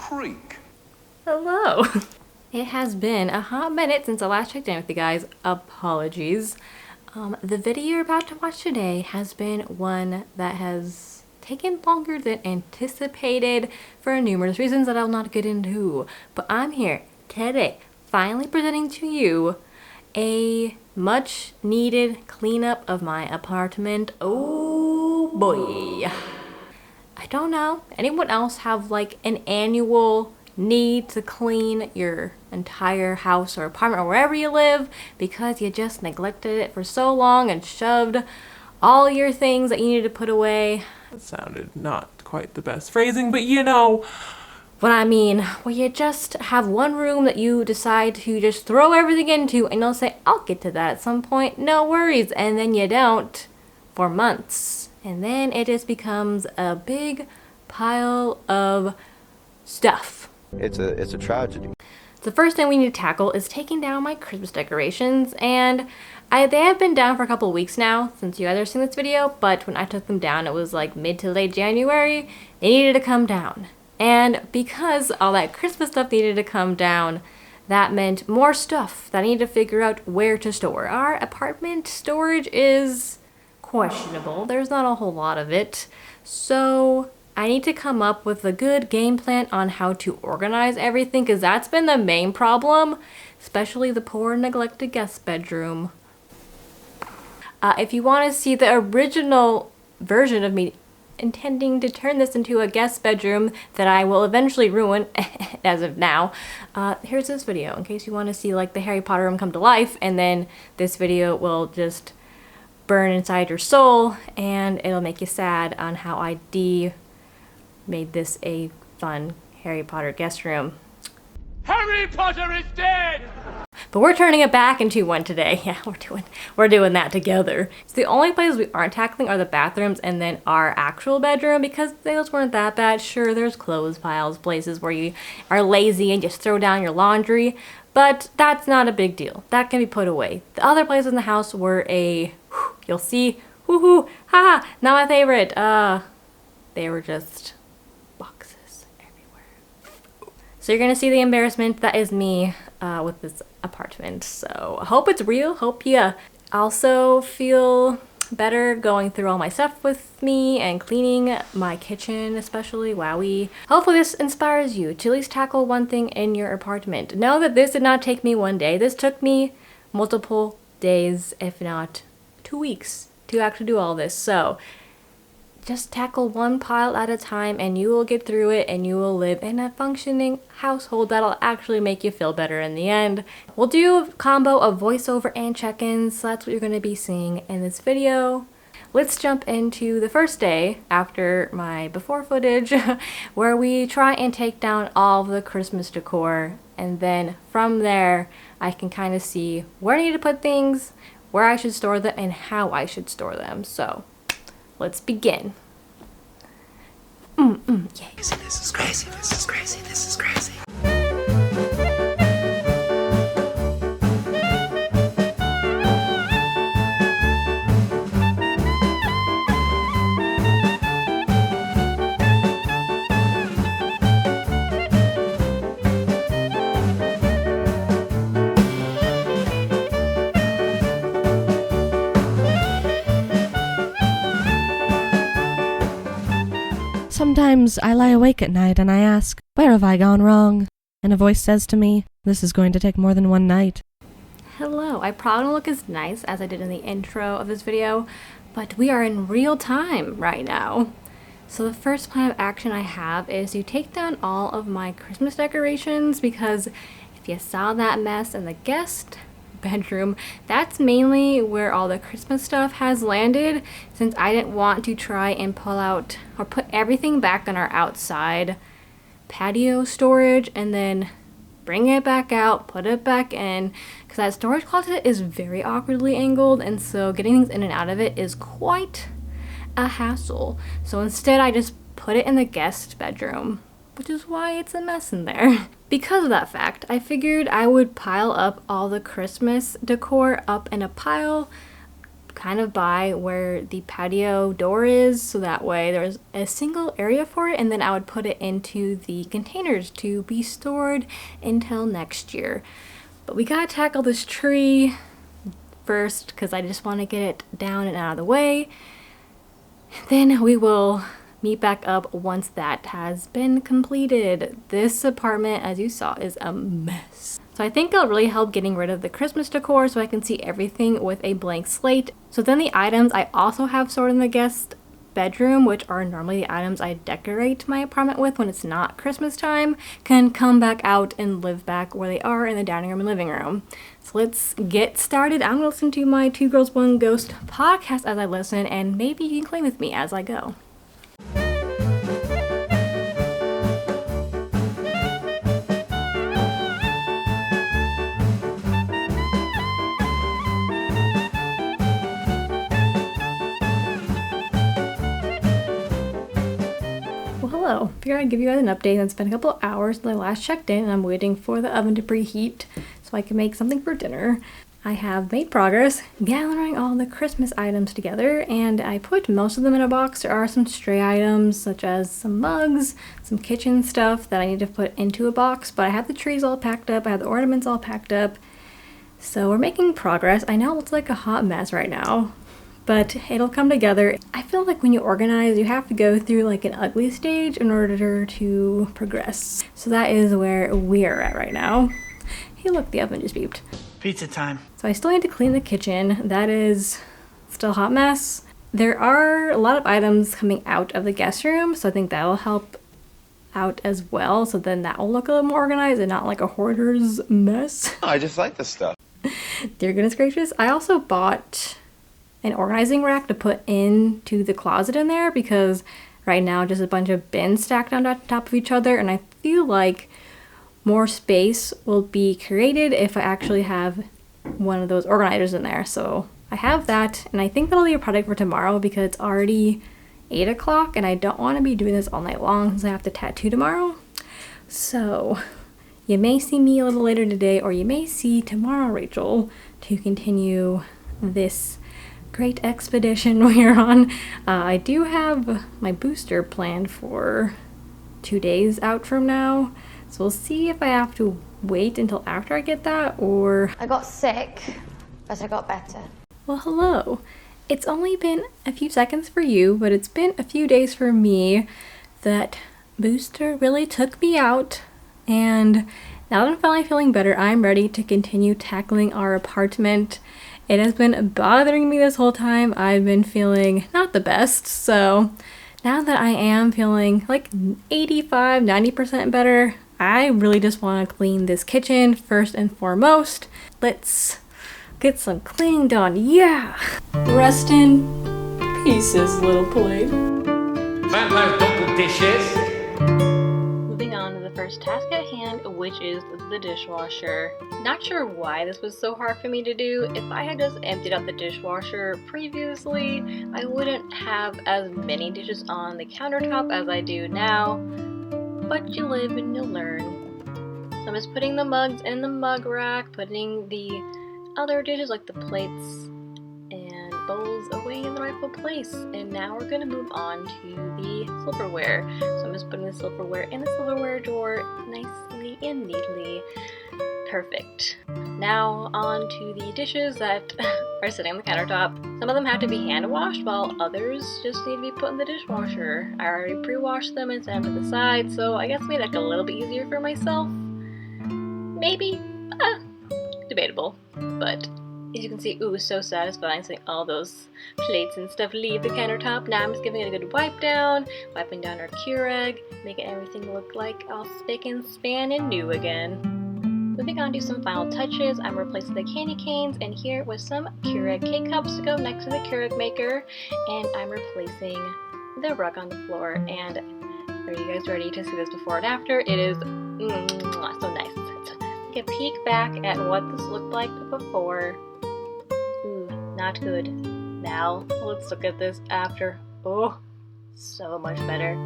creak. Hello. It has been a hot minute since I last checked in with you guys. Apologies. The video you're about to watch today has been one that has taken longer than anticipated for numerous reasons that I'll not get into. But I'm here today, finally presenting to you a much needed cleanup of my apartment. Oh boy. I don't know. Anyone else have like an annual need to clean your entire house or apartment or wherever you live because you just neglected it for so long and shoved all your things that you needed to put away? That sounded not quite the best phrasing, but you know what I mean. Well, you just have one room that you decide to just throw everything into and you'll say, I'll get to that at some point, no worries, and then you don't for months. And then it just becomes a big pile of stuff. It's a tragedy. The first thing we need to tackle is taking down my Christmas decorations, and they have been down for a couple of weeks now since you guys are seeing this video, but when I took them down it was like mid to late January. They needed to come down. And because all that Christmas stuff needed to come down, that meant more stuff that I need to figure out where to store. Our apartment storage is questionable. There's not a whole lot of it. So I need to come up with a good game plan on how to organize everything, because that's been the main problem, especially the poor neglected guest bedroom. If you want to see the original version of me intending to turn this into a guest bedroom that I will eventually ruin as of now, here's this video in case you want to see like the Harry Potter room come to life, and then this video will just burn inside your soul and it'll make you sad on how I made this a fun Harry Potter guest room. Harry Potter is dead! But we're turning it back into one today. Yeah, we're doing that together. So the only places we aren't tackling are the bathrooms and then our actual bedroom, because those weren't that bad. Sure, there's clothes piles, places where you are lazy and just throw down your laundry, but that's not a big deal. That can be put away. The other places in the house were you'll see, woohoo, haha, not my favorite. They were just boxes everywhere. So you're gonna see the embarrassment that is me with this apartment. So I hope it's real. Hope you also feel better going through all my stuff with me and cleaning my kitchen especially. Wowie. Hopefully this inspires you to at least tackle one thing in your apartment. Know that this did not take me one day. This took me multiple days, if not 2 weeks, to actually do all this. So just tackle one pile at a time and you will get through it and you will live in a functioning household that'll actually make you feel better in the end. We'll do a combo of voiceover and check-ins, so that's what you're going to be seeing in this video. Let's jump into the first day after my before footage where we try and take down all of the Christmas decor, and then from there I can kind of see where I need to put things, where I should store them, and how I should store them. So let's begin. Yay. This is crazy, this is crazy, this is crazy. Sometimes I lie awake at night and I ask, where have I gone wrong? And a voice says to me, this is going to take more than one night. Hello, I probably don't look as nice as I did in the intro of this video, but we are in real time right now. So the first plan of action I have is to take down all of my Christmas decorations, because if you saw that mess in the guest bedroom, that's mainly where all the Christmas stuff has landed, since I didn't want to try and pull out or put everything back on our outside patio storage and then bring it back out, put it back in, because that storage closet is very awkwardly angled, and so getting things in and out of it is quite a hassle. So instead I just put it in the guest bedroom, which is why it's a mess in there. Because of that fact, I figured I would pile up all the Christmas decor up in a pile kind of by where the patio door is, so that way there's a single area for it, and then I would put it into the containers to be stored until next year. But we gotta tackle this tree first because I just want to get it down and out of the way. Then we will meet back up once that has been completed. This apartment, as you saw, is a mess. So I think it'll really help getting rid of the Christmas decor so I can see everything with a blank slate. So then the items I also have stored in the guest bedroom, which are normally the items I decorate my apartment with when it's not Christmas time, can come back out and live back where they are in the dining room and living room. So let's get started. I'm gonna listen to my Two Girls One Ghost podcast as I listen, and maybe you can clean with me as I go. Hello, figured I'd give you guys an update. It's been a couple hours since I last checked in and I'm waiting for the oven to preheat so I can make something for dinner. I have made progress gathering all the Christmas items together and I put most of them in a box. There are some stray items such as some mugs, some kitchen stuff that I need to put into a box, but I have the trees all packed up, I have the ornaments all packed up. So we're making progress. I know it looks like a hot mess right now, but it'll come together. I feel like when you organize, you have to go through like an ugly stage in order to progress. So that is where we're at right now. Hey look, the oven just beeped. Pizza time. So I still need to clean the kitchen. That is still a hot mess. There are a lot of items coming out of the guest room, so I think that'll help out as well. So then that will look a little more organized and not like a hoarder's mess. I just like this stuff. Dear goodness gracious. I also bought an organizing rack to put into the closet in there because right now just a bunch of bins stacked on top of each other, and I feel like more space will be created if I actually have one of those organizers in there. So I have that, and I think that'll be a project for tomorrow because it's already 8 o'clock and I don't want to be doing this all night long since I have to tattoo tomorrow. So you may see me a little later today, or you may see tomorrow Rachel to continue this great expedition we're on. I do have my booster planned for 2 days out from now, so we'll see if I have to wait until after I get that or... I got sick, but I got better. Well, hello. It's only been a few seconds for you, but it's been a few days for me. That booster really took me out, and now that I'm finally feeling better, I'm ready to continue tackling our apartment. It has been bothering me this whole time. I've been feeling not the best, so now that I am feeling like 85-90% better, I really just want to clean this kitchen first and foremost. Let's get some cleaning done. Yeah! Rest in pieces, little plate. Vampires don't do dishes. Moving on to the first task at hand, which is the dishwasher. Not sure why this was so hard for me to do. If I had just emptied out the dishwasher previously, I wouldn't have as many dishes on the countertop as I do now. But you live and you learn. So I'm just putting the mugs in the mug rack, putting the other dishes like the plates and bowls away in the rightful place. And now we're going to move on to the silverware. So I'm just putting the silverware in the silverware drawer nicely and neatly. Perfect. Now on to the dishes that are sitting on the countertop. Some of them have to be hand washed while others just need to be put in the dishwasher. I already pre-washed them and set them to the side, so I guess it made it a little bit easier for myself. Maybe. Debatable. But as you can see, ooh, so satisfying seeing all those plates and stuff leave the countertop. Now I'm just giving it a good wipe down, wiping down our Keurig, making everything look like all spick and span and new again. Moving on to some final touches, I'm replacing the candy canes and here with some Keurig K-cups to go next to the Keurig maker, and I'm replacing the rug on the floor. And are you guys ready to see this before and after? It is so nice. It's so nice. Take a peek back at what this looked like before. Ooh, not good. Now let's look at this after. Oh, so much better.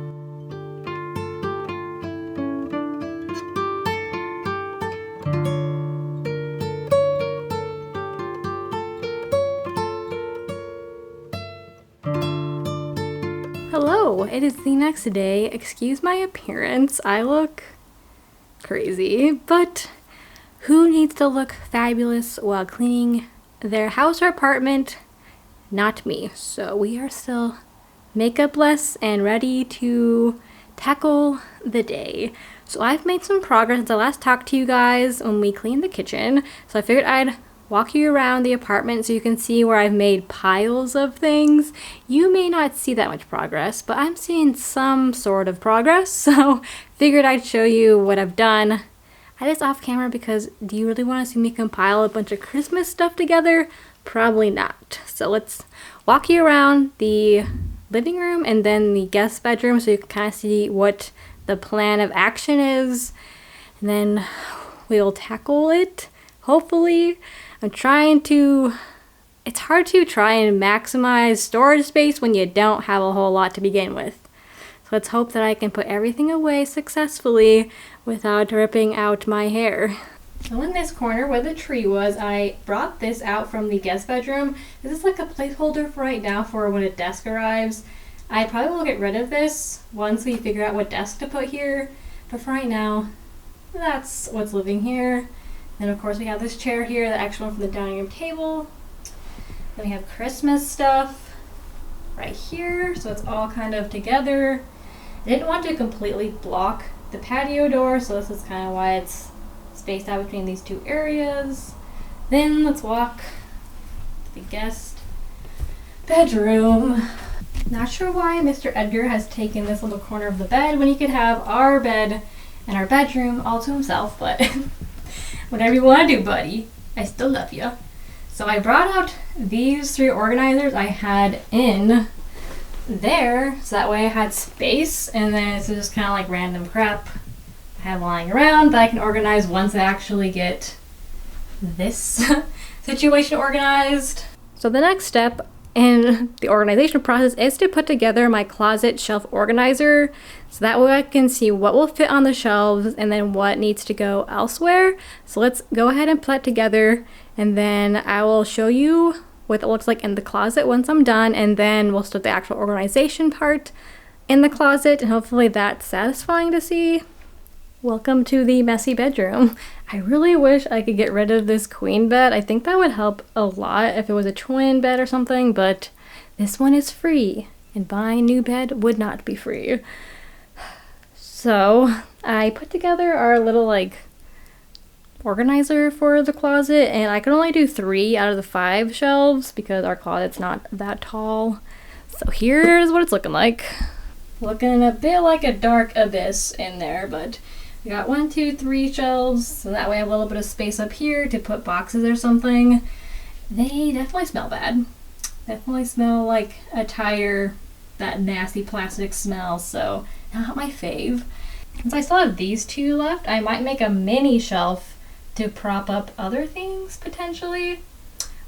it is the next day. Excuse my appearance. I look crazy, but who needs to look fabulous while cleaning their house or apartment? Not me. So we are still makeup-less and ready to tackle the day. So I've made some progress since I last talked to you guys when we cleaned the kitchen. So I figured I'd walk you around the apartment so you can see where I've made piles of things. You may not see that much progress, but I'm seeing some sort of progress. So figured I'd show you what I've done. I did this off camera because do you really want to see me compile a bunch of Christmas stuff together? Probably not. So let's walk you around the living room and then the guest bedroom so you can kind of see what the plan of action is, and then we'll tackle it, hopefully. It's hard to try and maximize storage space when you don't have a whole lot to begin with. So let's hope that I can put everything away successfully without ripping out my hair. So in this corner where the tree was, I brought this out from the guest bedroom. This is like a placeholder for right now for when a desk arrives. I probably will get rid of this once we figure out what desk to put here, but for right now, that's what's living here. Then of course we have this chair here, the actual one from the dining room table. Then we have Christmas stuff right here, so it's all kind of together. I didn't want to completely block the patio door, so this is kind of why it's spaced out between these two areas. Then let's walk to the guest bedroom. Not sure why Mr. Edgar has taken this little corner of the bed when he could have our bed and our bedroom all to himself, but whatever you want to do, buddy. I still love you. So I brought out these 3 organizers I had in there, so that way I had space, and then it's just kind of like random crap I have lying around that I can organize once I actually get this situation organized. So the next step in the organization process is to put together my closet shelf organizer, so that way I can see what will fit on the shelves and then what needs to go elsewhere. So let's go ahead and put it together, and then I will show you what it looks like in the closet once I'm done, and then we'll start the actual organization part in the closet, and hopefully that's satisfying to see. Welcome to the messy bedroom. I really wish I could get rid of this queen bed. I think that would help a lot if it was a twin bed or something, but this one is free, and buying a new bed would not be free. So I put together our little organizer for the closet, and I can only do 3 out of the 5 shelves because our closet's not that tall. So here's what it's looking like. Looking a bit like a dark abyss in there, but we got 1, 2, 3 shelves, so that way I have a little bit of space up here to put boxes or something. They definitely smell bad. Definitely smell like a tire, that nasty plastic smell, so not my fave. Since I still have these 2 left, I might make a mini shelf to prop up other things, potentially.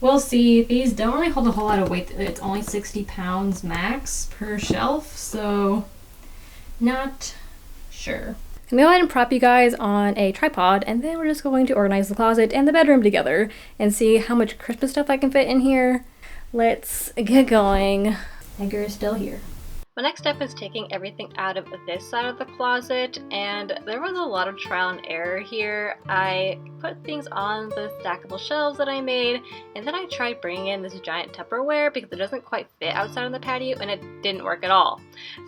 We'll see. These don't really hold a whole lot of weight. It's only 60 pounds max per shelf, so not sure. I'm gonna go ahead and prop you guys on a tripod, and then we're just going to organize the closet and the bedroom together and see how much Christmas stuff I can fit in here. Let's get going. Edgar is still here. My next step is taking everything out of this side of the closet, and there was a lot of trial and error here. I put things on the stackable shelves that I made, and then I tried bringing in this giant Tupperware because it doesn't quite fit outside on the patio, and it didn't work at all.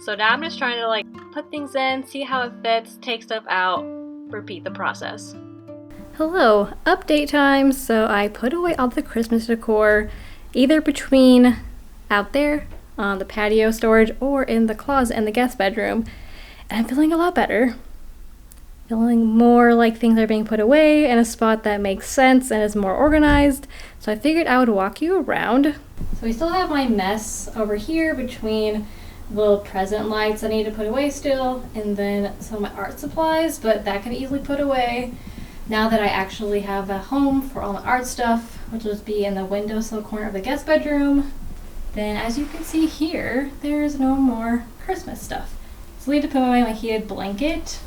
So now I'm just trying to put things in, see how it fits, take stuff out, repeat the process. Hello, update time. So I put away all the Christmas decor either between out there on the patio storage or in the closet and the guest bedroom, and I'm feeling a lot better. Feeling more like things are being put away in a spot that makes sense and is more organized. So I figured I would walk you around. So we still have my mess over here between the little present lights I need to put away still, and then some of my art supplies, but that can be easily put away now that I actually have a home for all my art stuff, which will just be in the windowsill corner of the guest bedroom. Then as you can see here, there's no more Christmas stuff. So I need to put away my heated blanket.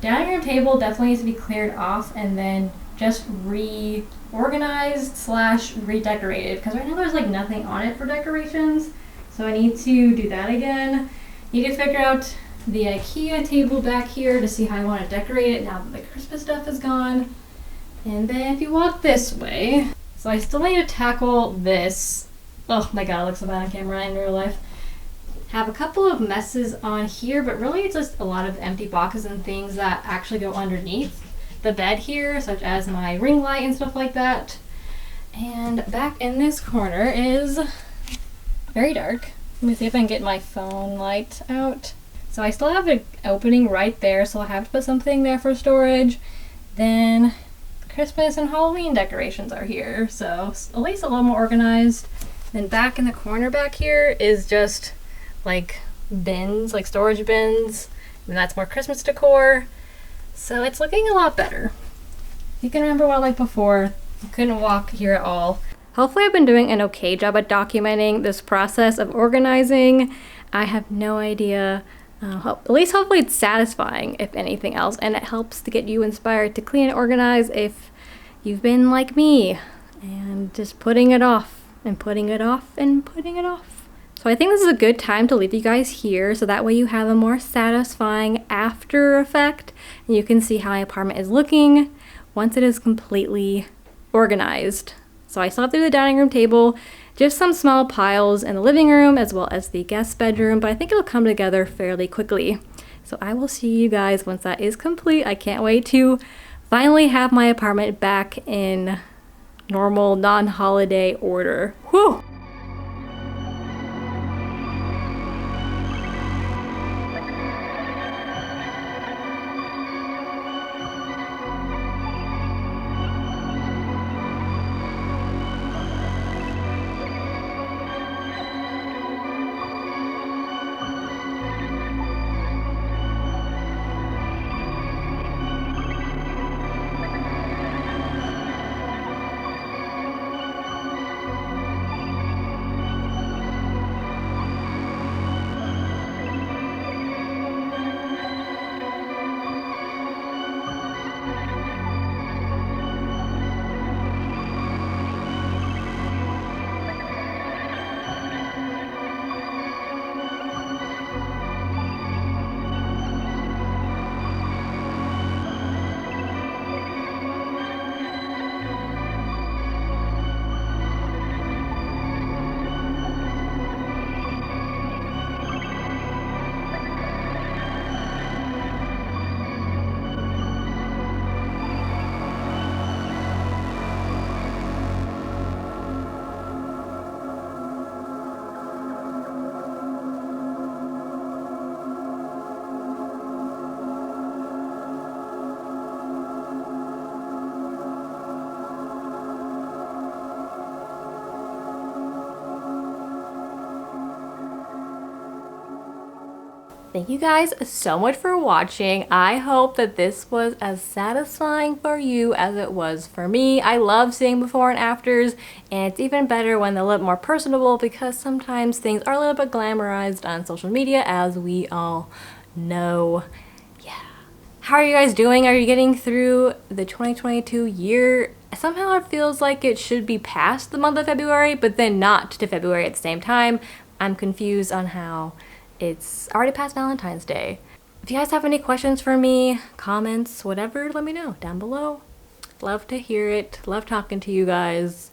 Dining room table definitely needs to be cleared off and then just reorganized / redecorated, because right now there's nothing on it for decorations. So I need to do that again. Need to figure out the IKEA table back here to see how I want to decorate it now that the Christmas stuff is gone. And then if you walk this way, so I still need to tackle this. Oh my god, it looks so bad on camera in real life. Have a couple of messes on here, but really it's just a lot of empty boxes and things that actually go underneath the bed here, such as my ring light and stuff like that. And back in this corner is very dark. Let me see if I can get my phone light out. So I still have an opening right there, so I'll have to put something there for storage. Then Christmas and Halloween decorations are here, so at least a little more organized. Then back in the corner back here is just like bins, like storage bins, and that's more Christmas decor. So it's looking a lot better. You can remember what like before, you couldn't walk here at all. Hopefully I've been doing an okay job at documenting this process of organizing. I have no idea. At least hopefully it's satisfying, if anything else, and it helps to get you inspired to clean and organize if you've been like me and just putting it off and putting it off and putting it off. So I think this is a good time to leave you guys here so that way you have a more satisfying after effect and you can see how my apartment is looking once it is completely organized. So I still have to do the dining room table, just some small piles in the living room as well as the guest bedroom, but I think it'll come together fairly quickly. So I will see you guys once that is complete. I can't wait to finally have my apartment back in normal, non-holiday order. Whew! Thank you guys so much for watching. I hope that this was as satisfying for you as it was for me. I love seeing before and afters, and it's even better when they're a little more personable because sometimes things are a little bit glamorized on social media, as we all know. Yeah. How are you guys doing? Are you getting through the 2022 year? Somehow it feels like it should be past the month of February, but then not to February at the same time. I'm confused on how it's already past Valentine's Day. If you guys have any questions for me, comments, whatever, let me know down below. Love to hear it. Love talking to you guys.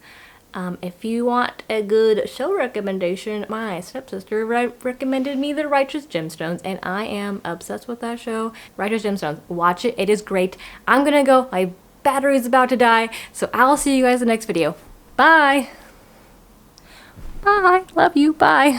If you want a good show recommendation, my stepsister recommended me The Righteous Gemstones, and I am obsessed with that show. Righteous Gemstones. Watch it. It is great. I'm gonna go. My battery's about to die, so I'll see you guys in the next video. Bye! Bye! Love you. Bye!